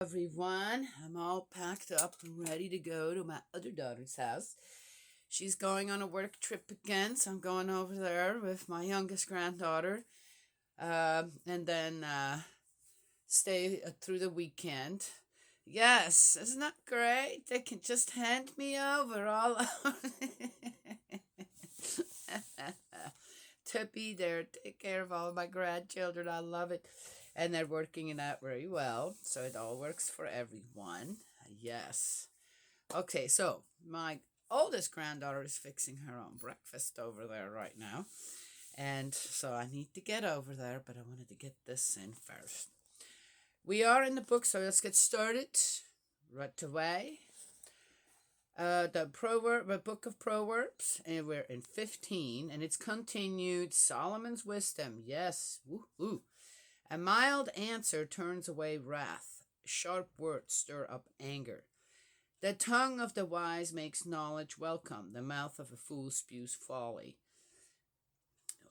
Everyone, I'm all packed up and ready to go to my other daughter's house. She's going on a work trip again, so I'm going over there with my youngest granddaughter, and then stay through the weekend. Yes, isn't that great? They can just hand me over all to be there, take care of all my grandchildren. I love it. And they're working it out very well, so it all works for everyone. Yes. Okay, so my oldest granddaughter is fixing her own breakfast over there right now. And so I need to get over there, but I wanted to get this in first. We are in the book, so let's get started right away. The book of Proverbs, and we're in 15, and it's continued Solomon's wisdom. Yes, woo. A mild answer turns away wrath. Sharp words stir up anger. The tongue of the wise makes knowledge welcome. The mouth of a fool spews folly.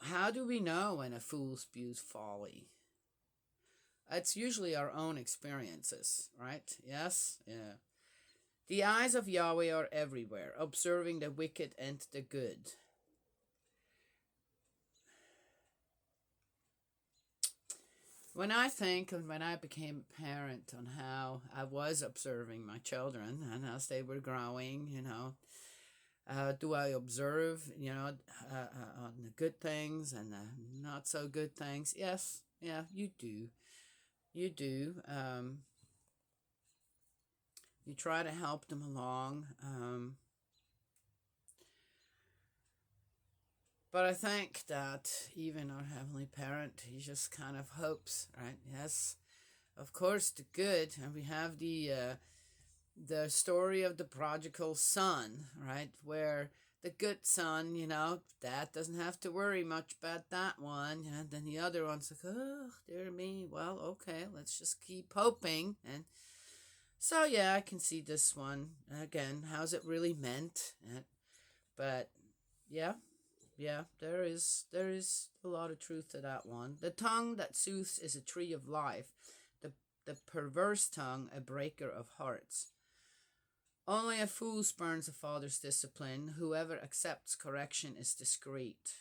How do we know when a fool spews folly? It's usually our own experiences, right? Yes? Yeah. The eyes of Yahweh are everywhere, observing the wicked and the good. When I think of when I became a parent on how I was observing my children and as they were growing, do I observe, on the good things and the not so good things? Yes, yeah, you do. You do. You try to help them along. But I think that even our Heavenly Parent, He just kind of hopes, right? Yes, of course, the good. And we have the story of the prodigal son, right? Where the good son, dad doesn't have to worry much about that one. And then the other one's like, oh, dear me. Well, okay, let's just keep hoping. And so, yeah, I can see this one. Again, how's it really meant? But, yeah, there is a lot of truth to that one. The tongue that soothes is a tree of life. The perverse tongue a breaker of hearts. Only a fool spurns a father's discipline. Whoever accepts correction is discreet.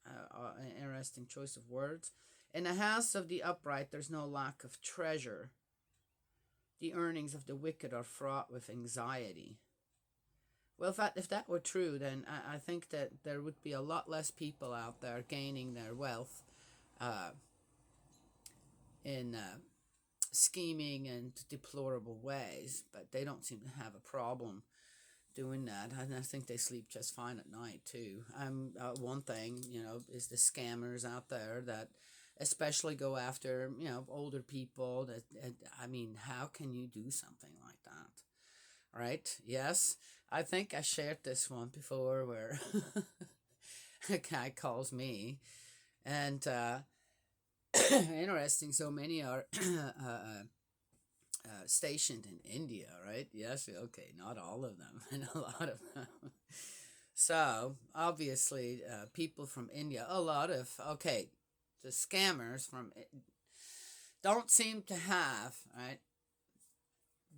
An interesting choice of words. In the house of the upright, there's no lack of treasure. The earnings of the wicked are fraught with anxiety. Well, if that were true, then I think that there would be a lot less people out there gaining their wealth in scheming and deplorable ways, but they don't seem to have a problem doing that. And I think they sleep just fine at night too. One thing, is the scammers out there that especially go after, older people. How can you do something like that? Right? Yes. I think I shared this one before where a guy calls me and interesting, so many are stationed in India, right? Yes, okay, not all of them, and a lot of them. So, obviously, people from India, the scammers from don't seem to have, right,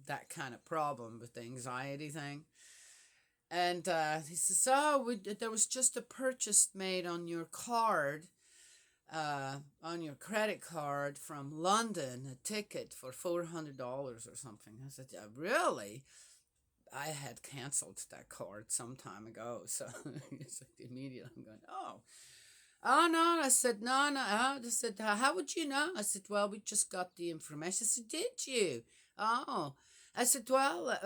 that kind of problem with the anxiety thing. And he says, there was just a purchase made on your card, on your credit card from London, a ticket for $400 or something. I said, yeah, really? I had canceled that card some time ago. So it's like immediately I'm going, oh no. I said, no. I said, how would you know? I said, well, we just got the information. I said, did you? Oh. I said, well,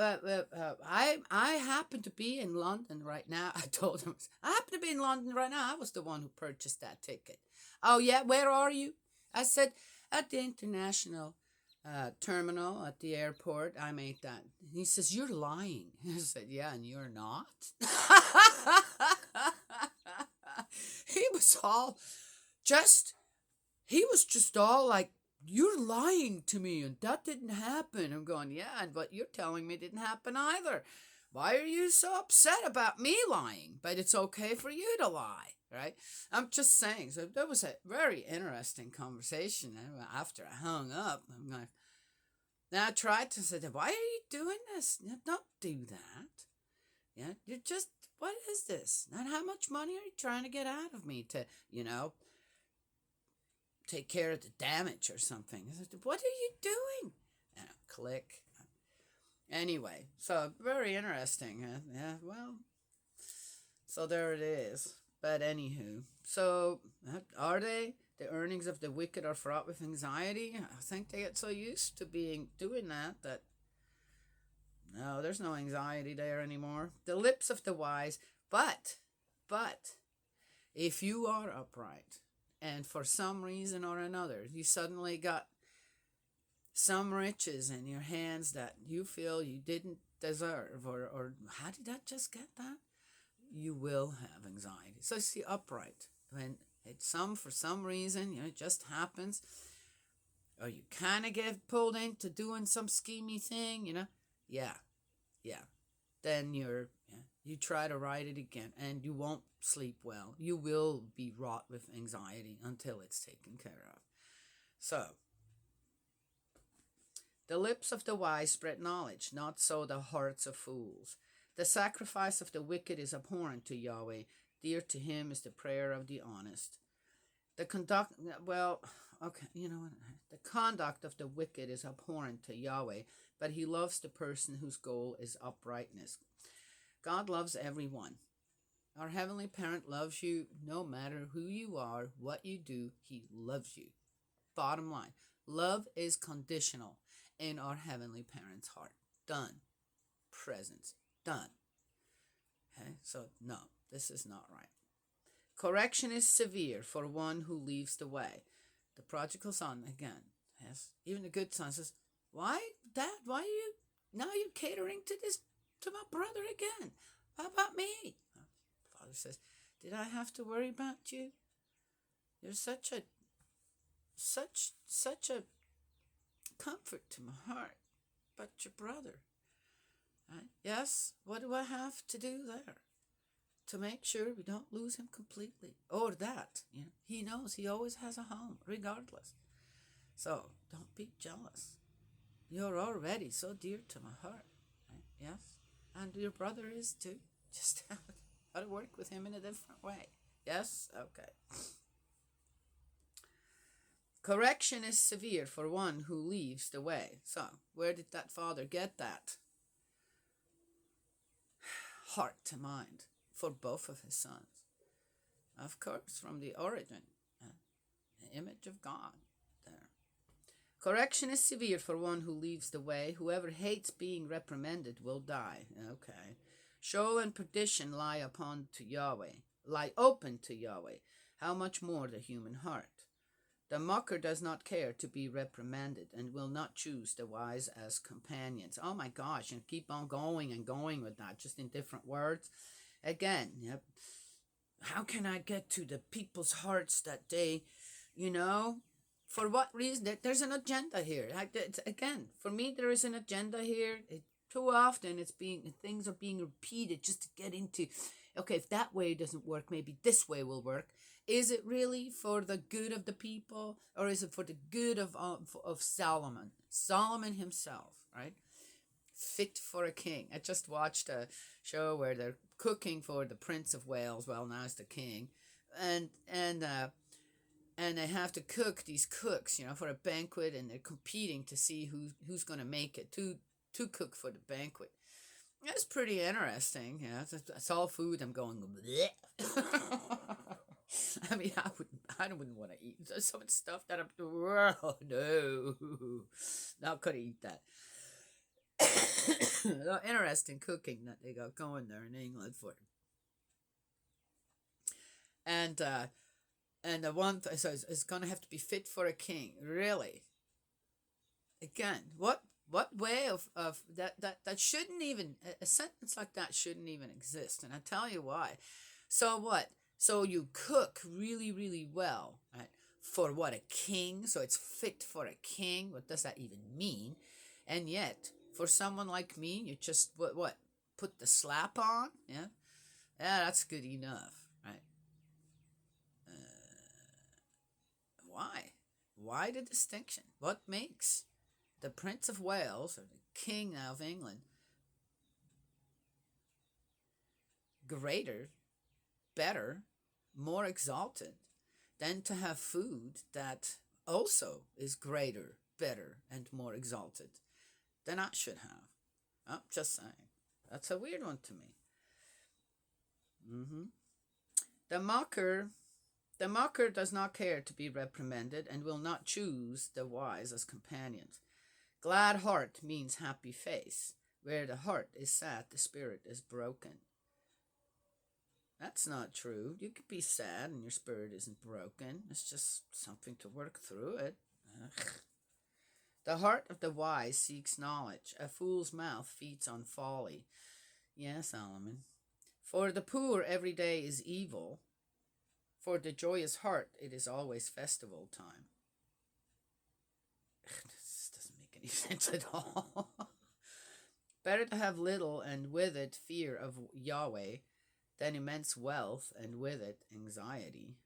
I happen to be in London right now. I told him, I happen to be in London right now. I was the one who purchased that ticket. Oh, yeah, where are you? I said, at the international terminal at the airport. I made that. He says, you're lying. I said, yeah, and you're not? He was all he was just all like, you're lying to me and that didn't happen. I'm going, yeah, and what you're telling me didn't happen either. Why are you so upset about me lying? But it's okay for you to lie, right? I'm just saying. So that was a very interesting conversation. And after I hung up, I'm like, now I tried to say, why are you doing this? Don't do that. Yeah, you're just, what is this? And how much money are you trying to get out of me to, take care of the damage or something? I said, what are you doing? And I click. Anyway, so very interesting. Yeah, well, so there it is. But anywho, so are they? The earnings of the wicked are fraught with anxiety. I think they get so used to doing that no, there's no anxiety there anymore. The lips of the wise, but if you are upright and for some reason or another you suddenly got some riches in your hands that you feel you didn't deserve, or how did I just get that? You will have anxiety. So it's the upright. When it's for some reason, it just happens, or you kind of get pulled into doing some schemy thing, yeah, then you try to write it again, and you won't sleep well. You will be wrought with anxiety until it's taken care of. So, the lips of the wise spread knowledge, not so the hearts of fools. The sacrifice of the wicked is abhorrent to Yahweh. Dear to him is the prayer of the honest. The conduct of the wicked is abhorrent to Yahweh, but he loves the person whose goal is uprightness. God loves everyone. Our Heavenly Parent loves you no matter who you are, what you do, he loves you. Bottom line, love is conditional in our Heavenly Parent's heart. Done. Presence. Done. Okay, so no, this is not right. Correction is severe for one who leaves the way. The prodigal son, again, yes, even the good son says, why, Dad, why are you, now you're catering to my brother again? How about me? Father says, did I have to worry about you? You're such a comfort to my heart, but your brother. Right? Yes, what do I have to do there to make sure we don't lose him completely? Or that, he knows he always has a home, regardless. So don't be jealous. You're already so dear to my heart. Right? Yes, and your brother is too. Just got to work with him in a different way. Yes, okay. Correction is severe for one who leaves the way. So, where did that father get that? Heart to mind for both of his sons. Of course, from the origin, the image of God there. Correction is severe for one who leaves the way. Whoever hates being reprimanded will die. Okay. Sheol and perdition lie open to Yahweh. How much more the human heart? The mocker does not care to be reprimanded and will not choose the wise as companions. Oh my gosh, and keep on going and going with that, just in different words. Again, how can I get to the people's hearts that they, for what reason? There's an agenda here. Again, for me, there is an agenda here. Too often things are being repeated just to get into, okay, if that way doesn't work, maybe this way will work. Is it really for the good of the people, or is it for the good of Solomon? Solomon himself, right? Fit for a king. I just watched a show where they're cooking for the Prince of Wales. Well, now it's the king, and they have to cook these cooks, for a banquet, and they're competing to see who's going to make it to cook for the banquet. That's pretty interesting. Yeah, it's all food. I'm going. I mean, I wouldn't want to eat some of the stuff that no, not gonna eat that. Interesting cooking that they got going there in England for. And the one so it's gonna have to be fit for a king. Really? Again, what way of that shouldn't even, a sentence like that shouldn't even exist, and I tell you why. So what? So you cook really, really well, right? For what, a king? So it's fit for a king. What does that even mean? And yet, for someone like me, you just what put the slap on. Yeah, yeah, that's good enough, right? Why? Why the distinction? What makes the Prince of Wales or the King of England greater, better, more exalted than to have food that also is greater, better, and more exalted than I should have? I'm just saying. That's a weird one to me. Mm-hmm. The mocker The mocker does not care to be reprimanded and will not choose the wise as companions. Glad heart means happy face. Where the heart is sad, the spirit is broken. That's not true. You could be sad and your spirit isn't broken. It's just something to work through it. Ugh. The heart of the wise seeks knowledge. A fool's mouth feeds on folly. Yes, Solomon. For the poor, every day is evil. For the joyous heart, it is always festival time. This doesn't make any sense at all. Better to have little and with it fear of Yahweh than immense wealth and with it anxiety.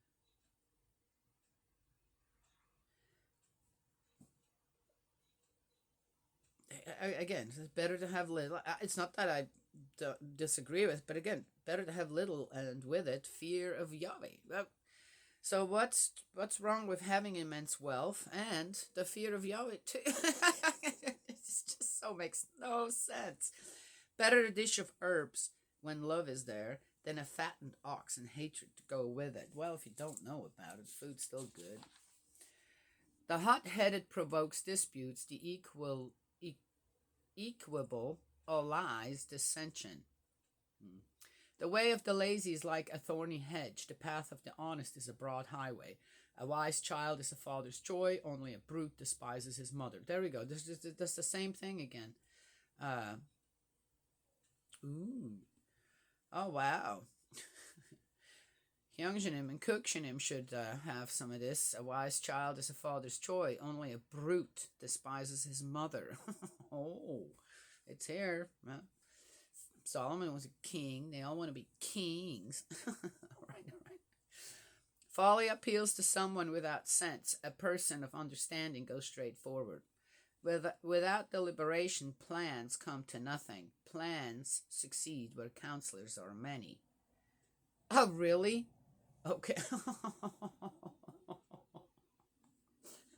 Again, it's better to have little. It's not that I disagree with, but again, better to have little and with it fear of Yahweh. So what's wrong with having immense wealth and the fear of Yahweh too? It just so makes no sense. Better a dish of herbs when love is there than a fattened ox and hatred to go with it. Well, if you don't know about it, food's still good. The hot-headed provokes disputes. The equable allies dissension. The way of the lazy is like a thorny hedge. The path of the honest is a broad highway. A wise child is a father's joy. Only a brute despises his mother. There we go. That's the same thing again. Ooh. Oh, wow. Hyungshanim and Cookshanim should have some of this. A wise child is a father's joy. Only a brute despises his mother. Oh, it's here. Solomon was a king. They all want to be kings. Right. Folly appeals to someone without sense. A person of understanding goes straight forward. Without deliberation, plans come to nothing. Plans succeed where counselors are many. Oh, really? Okay.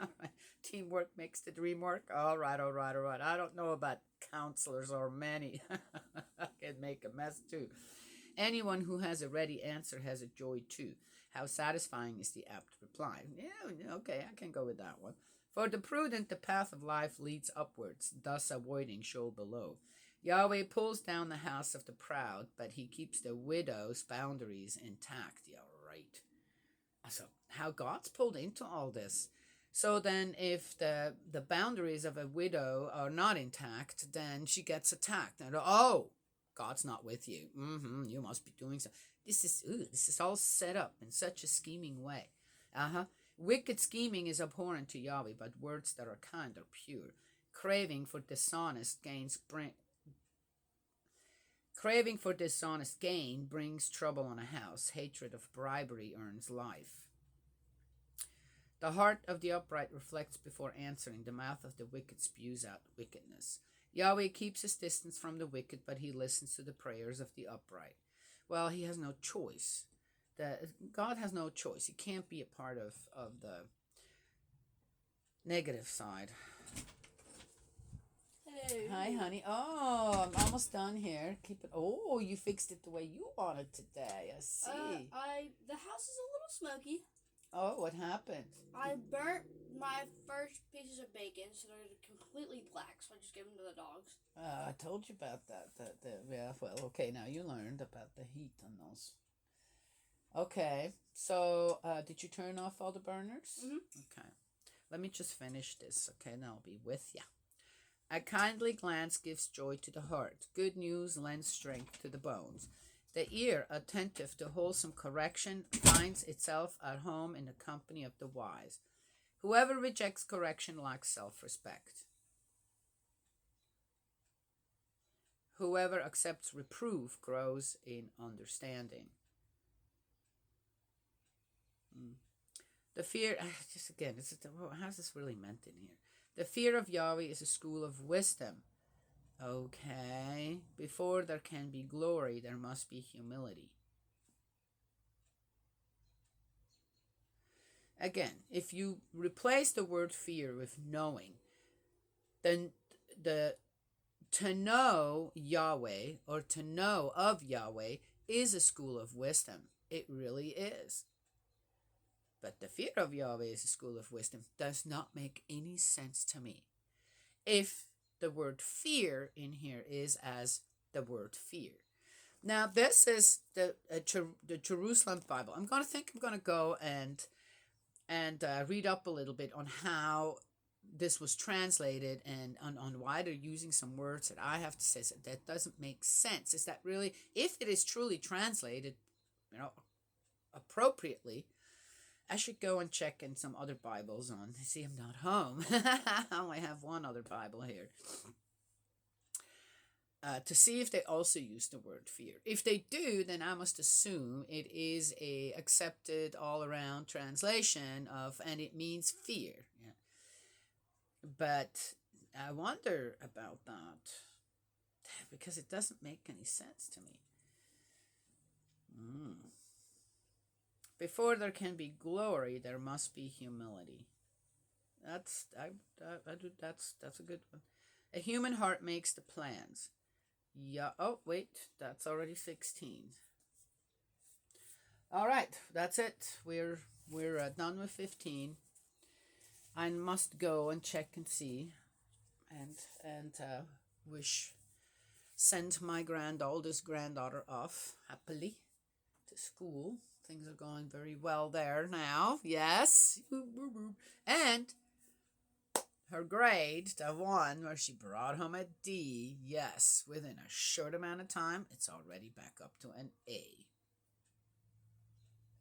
All right. Teamwork makes the dream work. All right. I don't know about counselors or many. I can make a mess too. Anyone who has a ready answer has a joy too. How satisfying is the apt reply? Yeah, okay, I can go with that one. For the prudent, the path of life leads upwards, thus avoiding shoal below. Yahweh pulls down the house of the proud, but he keeps the widow's boundaries intact. Yeah, right. So, how God's pulled into all this. So then if the boundaries of a widow are not intact, then she gets attacked. And oh, God's not with you. You must be doing so. This is all set up in such a scheming way. Wicked scheming is abhorrent to Yahweh, but words that are kind are pure. Craving for dishonest gain brings trouble on a house. Hatred of bribery earns life. The heart of the upright reflects before answering. The mouth of the wicked spews out wickedness. Yahweh keeps his distance from the wicked, but he listens to the prayers of the upright. Well, he has no choice. God has no choice. He can't be a part of the negative side. Hello. Hi, honey. Oh, I'm almost done here. Keep it. Oh, you fixed it the way you want it today. I see. The house is a little smoky. Oh, what happened? I burnt my first pieces of bacon, so they're completely black. So I just gave them to the dogs. I told you about that. Yeah. Well, okay. Now you learned about the heat on those. Okay. So, did you turn off all the burners? Okay. Let me just finish this. Okay, and I'll be with ya. A kindly glance gives joy to the heart. Good news lends strength to the bones. The ear, attentive to wholesome correction, finds itself at home in the company of the wise. Whoever rejects correction lacks self-respect. Whoever accepts reproof grows in understanding. The fear, just again, how's this really meant in here? The fear of Yahweh is a school of wisdom. Okay. Before there can be glory, there must be humility. Again, if you replace the word fear with knowing, then to know Yahweh or to know of Yahweh is a school of wisdom. It really is. But the fear of Yahweh is a school of wisdom does not make any sense to me. If the word fear in here is as the word fear. Now, this is the Jerusalem Bible. I'm going to go and read up a little bit on how this was translated and on why they're using some words that I have to say that doesn't make sense. Is that really, if it is truly translated, appropriately, I should go and check in some other Bibles on. See, I'm not home. I only have one other Bible here. To see if they also use the word fear. If they do, then I must assume it is a accepted all-around translation of, and it means fear. Yeah. But I wonder about that because it doesn't make any sense to me. Before there can be glory, there must be humility. That's a good one. A human heart makes the plans. Yeah. Oh, wait. That's already 16. All right. That's it. We're done with 15. I must go and check and see, and send my oldest granddaughter off happily to school. Things are going very well there now. Yes. And her grade, the one where she brought home a D, yes, within a short amount of time, it's already back up to an A.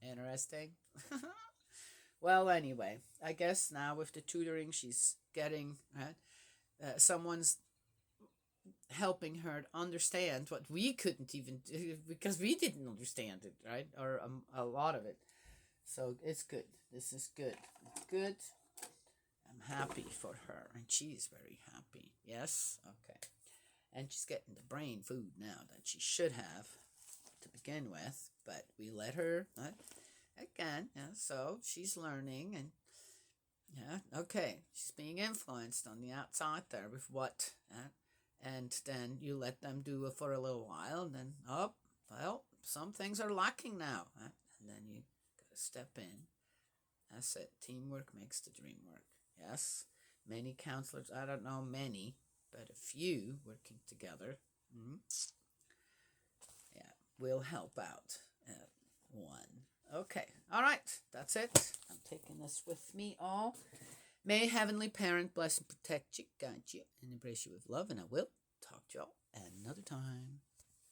Interesting. Well, anyway, I guess now with the tutoring she's getting, someone's helping her understand what we couldn't even do because we didn't understand it, right? Or a lot of it. So it's good. This is good. It's good. I'm happy for her, and she's very happy. Yes? Okay. And she's getting the brain food now that she should have to begin with, but we let her, again, yeah, so she's learning, and yeah, okay, she's being influenced on the outside there with what, and then you let them do it for a little while, and then, well, some things are lacking now, and then you gotta step in. That's it. Teamwork makes the dream work. Yes, many counselors, I don't know many, but a few working together, yeah, will help out one. Okay, all right, that's it. I'm taking this with me all. May Heavenly Parent bless and protect you, guide you, and embrace you with love, and I will talk to y'all another time.